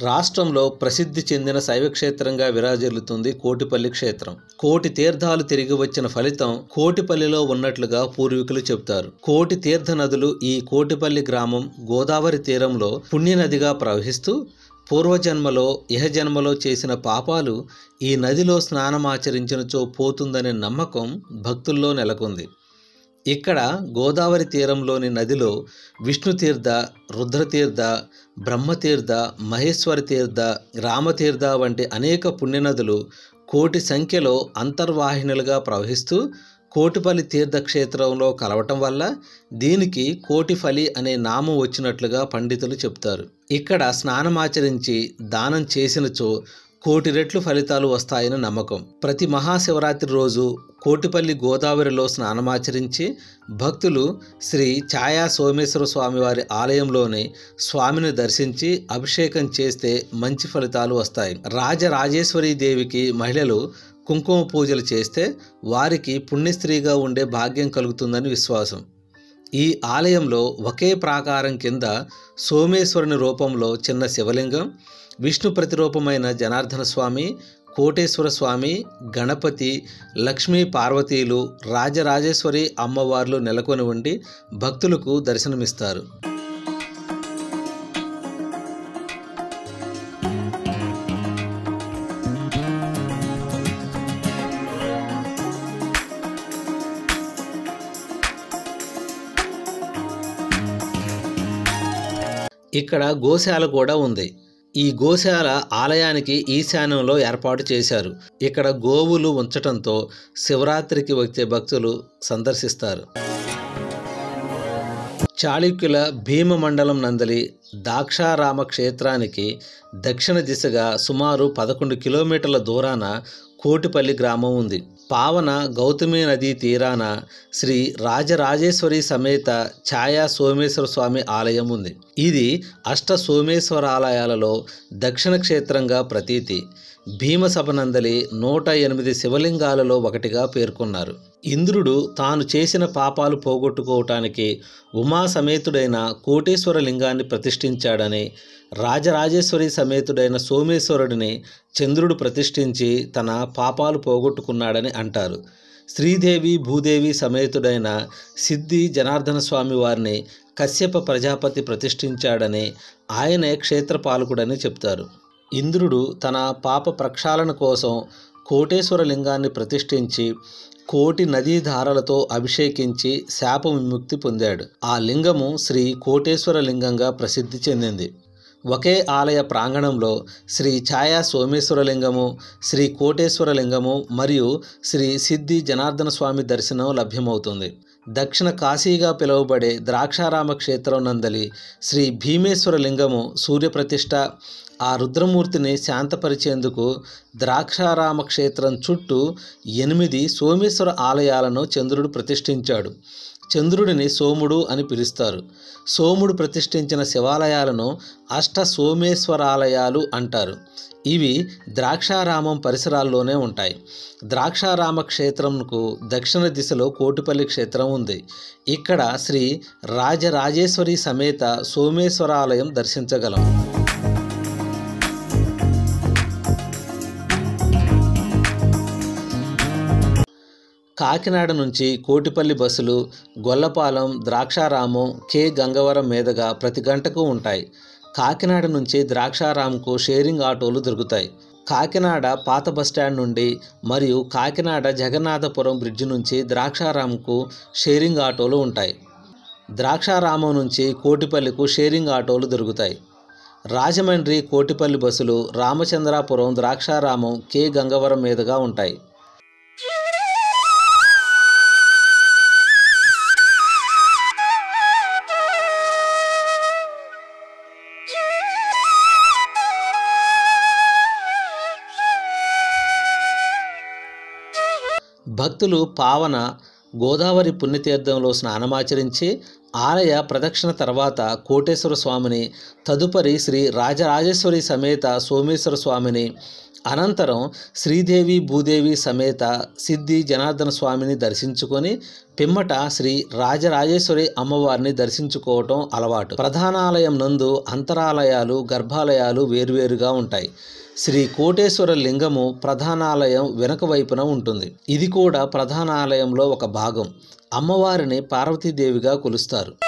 రాష్ట్రంలో ప్రసిద్ధి చెందిన శైవక్షేత్రంగా విరాజిల్లుతుంది కోటిపల్లి క్షేత్రం. కోటి తీర్థాలు తిరిగి వచ్చిన ఫలితం కోటిపల్లిలో ఉన్నట్లుగా పూర్వీకులు చెబుతారు. కోటి తీర్థ నదులు ఈ కోటిపల్లి గ్రామం గోదావరి తీరంలో పుణ్యనదిగా ప్రవహిస్తూ పూర్వజన్మలో ఇహజన్మలో చేసిన పాపాలు ఈ నదిలో స్నానమాచరించినచో పోతుందనే నమ్మకం భక్తుల్లో నెలకొంది. ఇక్కడ గోదావరి తీరంలోని నదిలో విష్ణుతీర్థ, రుద్రతీర్థ, బ్రహ్మతీర్థ, మహేశ్వర తీర్థ, రామతీర్థ వంటి అనేక పుణ్యనదులు కోటి సంఖ్యలో అంతర్వాహినులుగా ప్రవహిస్తూ కోటిపల్లి తీర్థక్షేత్రంలో కలవటం వల్ల దీనికి కోటిఫలి అనే నామం వచ్చినట్లుగా పండితులు చెప్తారు. ఇక్కడ స్నానమాచరించి దానం చేసినచో కోటి రెట్లు ఫలితాలు వస్తాయని నమ్మకం. ప్రతి మహాశివరాత్రి రోజు కోటిపల్లి గోదావరిలో స్నానమాచరించి భక్తులు శ్రీ ఛాయా సోమేశ్వర స్వామి వారి ఆలయంలోని స్వామిని దర్శించి అభిషేకం చేస్తే మంచి ఫలితాలు వస్తాయి. రాజరాజేశ్వరీ దేవికి మహిళలు కుంకుమ పూజలు చేస్తే వారికి పుణ్యస్త్రీగా ఉండే భాగ్యం కలుగుతుందని విశ్వాసం. ఈ ఆలయంలో ఒకే ప్రాకారం కింద సోమేశ్వరుని రూపంలో చిన్న శివలింగం, విష్ణు ప్రతిరూపమైన జనార్దన స్వామి, కోటేశ్వర స్వామి, గణపతి, లక్ష్మీ పార్వతీలు, రాజరాజేశ్వరి అమ్మవార్లు నెలకొని ఉండి భక్తులకు దర్శనమిస్తారు. ఇక్కడ గోశాల కూడా ఉంది. ఈ గోశాల ఆలయానికి ఈశాన్యంలో ఏర్పాటు చేశారు. ఇక్కడ గోవులు ఉంచటంతో శివరాత్రికి వచ్చే భక్తులు సందర్శిస్తారు. చాళుక్యుల భీమమండలం నందలి దాక్షారామ క్షేత్రానికి దక్షిణ దిశగా సుమారు 11 కిలోమీటర్ల దూరాన కోటిపల్లి గ్రామం ఉంది. పావన గౌతమి నదీ తీరాన శ్రీ రాజరాజేశ్వరి సమేత ఛాయా సోమేశ్వర స్వామి ఆలయం ఉంది. ఇది అష్ట సోమేశ్వర ఆలయాలలో దక్షిణ క్షేత్రంగా ప్రతీతి. భీమసభనందలి 108 శివలింగాలలో ఒకటిగా పేర్కొన్నారు. ఇంద్రుడు తాను చేసిన పాపాలు పోగొట్టుకోవటానికి ఉమా సమేతుడైన కోటేశ్వర లింగాన్ని ప్రతిష్ఠించాడని, రాజరాజేశ్వరి సమేతుడైన సోమేశ్వరుడిని చంద్రుడు ప్రతిష్ఠించి తన పాపాలు పోగొట్టుకున్నాడని అంటారు. శ్రీదేవి భూదేవి సమేతుడైన సిద్ధి జనార్దన స్వామి వారిని కశ్యప ప్రజాపతి ప్రతిష్ఠించాడని, ఆయనే క్షేత్రపాలకుడని చెప్తారు. ఇంద్రుడు తన పాప ప్రక్షాళన కోసం కోటేశ్వర లింగాన్ని ప్రతిష్ఠించి కోటి నదీధారలతో అభిషేకించి శాప విముక్తి పొందాడు. ఆ లింగము శ్రీ కోటేశ్వర లింగంగా ప్రసిద్ధి చెందింది. ఒకే ఆలయ ప్రాంగణంలో శ్రీ ఛాయా సోమేశ్వర లింగము, శ్రీ కోటేశ్వర లింగము మరియు శ్రీ సిద్ధి జనార్దన స్వామి దర్శనం లభ్యమవుతుంది. దక్షిణ కాశీగా పిలువబడే ద్రాక్షారామ క్షేత్రం నందలి శ్రీ భీమేశ్వర లింగము సూర్యప్రతిష్ఠ, ఆ రుద్రమూర్తిని శాంతపరిచేందుకు ద్రాక్షారామ క్షేత్రం చుట్టూ 8 సోమేశ్వర ఆలయాలను చంద్రుడు ప్రతిష్ఠించాడు. చంద్రుడిని సోముడు అని పిలుస్తారు. సోముడు ప్రతిష్ఠించిన శివాలయాలను అష్ట సోమేశ్వరాలయాలు అంటారు. ఇవి ద్రాక్షారామం పరిసరాల్లోనే ఉంటాయి. ద్రాక్షారామ క్షేత్రంకు దక్షిణ దిశలో కోటిపల్లి క్షేత్రం ఉంది. ఇక్కడ శ్రీ రాజరాజేశ్వరి సమేత సోమేశ్వరాలయం దర్శించగలం. కాకినాడ నుంచి కోటిపల్లి బస్సులు గొల్లపాలెం, ద్రాక్షారామం, కె గంగవరం మీదుగా ప్రతి గంటకు ఉంటాయి. కాకినాడ నుంచి ద్రాక్షారాంకు షేరింగ్ ఆటోలు దొరుకుతాయి. కాకినాడ పాత బస్టాండ్ నుండి మరియు కాకినాడ జగన్నాథపురం బ్రిడ్జి నుంచి ద్రాక్షారాంకు షేరింగ్ ఆటోలు ఉంటాయి. ద్రాక్షారామం నుంచి కోటిపల్లికు షేరింగ్ ఆటోలు దొరుకుతాయి. రాజమండ్రి కోటిపల్లి బస్సులు రామచంద్రాపురం, ద్రాక్షారామం, కె గంగవరం మీదుగా ఉంటాయి. భక్తులు పావన గోదావరి పుణ్యతీర్థంలో స్నానమాచరించి ఆలయ ప్రదక్షిణ తర్వాత కోటేశ్వర స్వామిని, తదుపరి శ్రీ రాజరాజేశ్వరి సమేత సోమేశ్వర స్వామిని, అనంతరం శ్రీదేవి భూదేవి సమేత సిద్ధి జనార్దన స్వామిని దర్శించుకొని పిమ్మట శ్రీ రాజరాజేశ్వరి అమ్మవారిని దర్శించుకోవటం అలవాటు. ప్రధానాలయం నందు అంతరాలయాలు, గర్భాలయాలు వేరువేరుగా ఉంటాయి. శ్రీ కోటేశ్వర లింగము ప్రధానాలయం వెనుక వైపున ఉంటుంది. ఇది కూడా ప్రధానాలయంలో ఒక భాగం. అమ్మవారిని పార్వతీదేవిగా కొలుస్తారు.